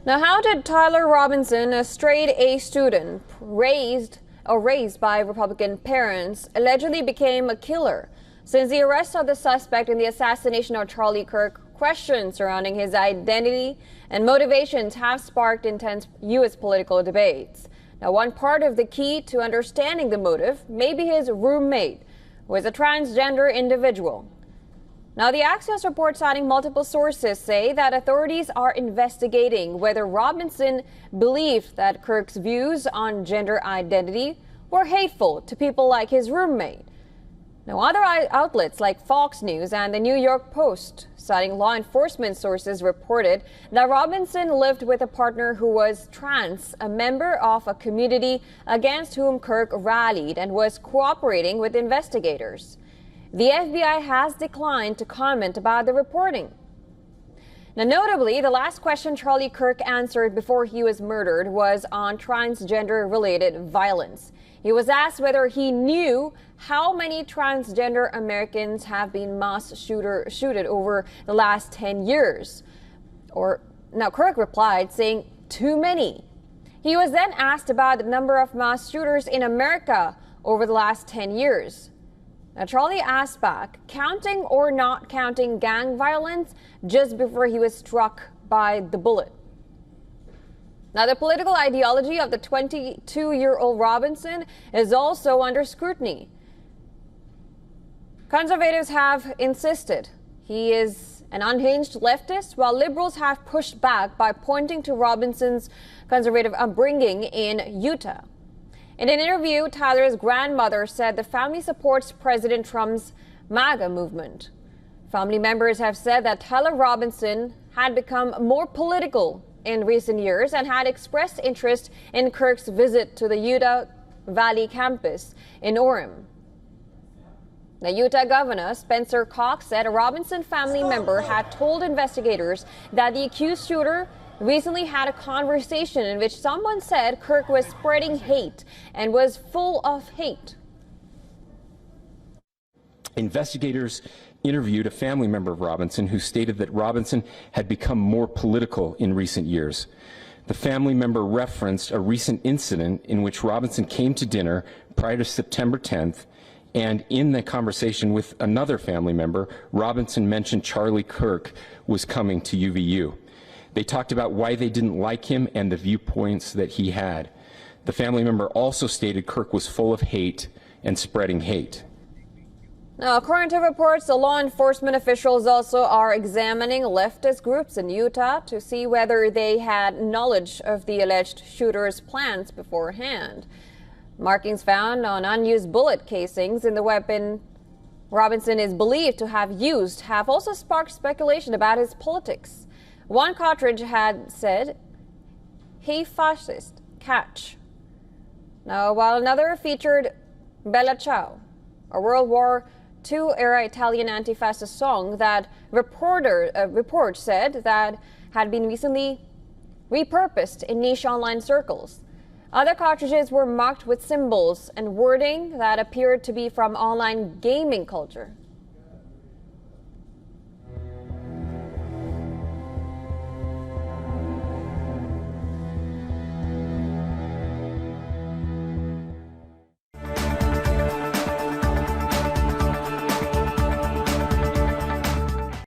Now, how did Tyler Robinson, a straight A student raised by Republican parents, allegedly became a killer? Since the arrest of the suspect in the assassination of Charlie Kirk, questions surrounding his identity and motivations have sparked intense U.S. political debates. Now, one part of the key to understanding the motive may be his roommate, who is a transgender individual. Now, the Axios report, citing multiple sources, say that authorities are investigating whether Robinson believed that Kirk's views on gender identity were hateful to people like his roommate. Now, other outlets like Fox News and the New York Post, citing law enforcement sources, reported that Robinson lived with a partner who was trans, a member of a community against whom Kirk rallied, and was cooperating with investigators. The FBI has declined to comment about the reporting. Now, notably, the last question Charlie Kirk answered before he was murdered was on transgender-related violence. He was asked whether he knew how many transgender Americans have been mass shooted over the last 10 years. Now, Kirk replied, saying, "Too many." He was then asked about the number of mass shooters in America over the last 10 years. Now, Charlie asked back, counting or not counting gang violence, just before he was struck by the bullet. Now, the political ideology of the 22-year-old Robinson is also under scrutiny. Conservatives have insisted he is an unhinged leftist, while liberals have pushed back by pointing to Robinson's conservative upbringing in Utah. In an interview, Tyler's grandmother said the family supports President Trump's MAGA movement. Family members have said that Tyler Robinson had become more political in recent years and had expressed interest in Kirk's visit to the Utah Valley campus in Orem. The Utah Governor Spencer Cox said a Robinson family member had told investigators that the accused shooter recently had a conversation in which someone said Kirk was spreading hate and was full of hate. Investigators interviewed a family member of Robinson who stated that Robinson had become more political in recent years. The family member referenced a recent incident in which Robinson came to dinner prior to September 10th, and in the conversation with another family member, Robinson mentioned Charlie Kirk was coming to UVU. They talked about why they didn't like him and the viewpoints that he had. The family member also stated Kirk was full of hate and spreading hate. Now, according to reports, the law enforcement officials also are examining leftist groups in Utah to see whether they had knowledge of the alleged shooter's plans beforehand. Markings found on unused bullet casings in the weapon Robinson is believed to have used have also sparked speculation about his politics. One cartridge had said, "Hey fascist, catch." Now, while another featured Bella Ciao, a World War II-era Italian anti-fascist song that report said that had been recently repurposed in niche online circles. Other cartridges were marked with symbols and wording that appeared to be from online gaming culture.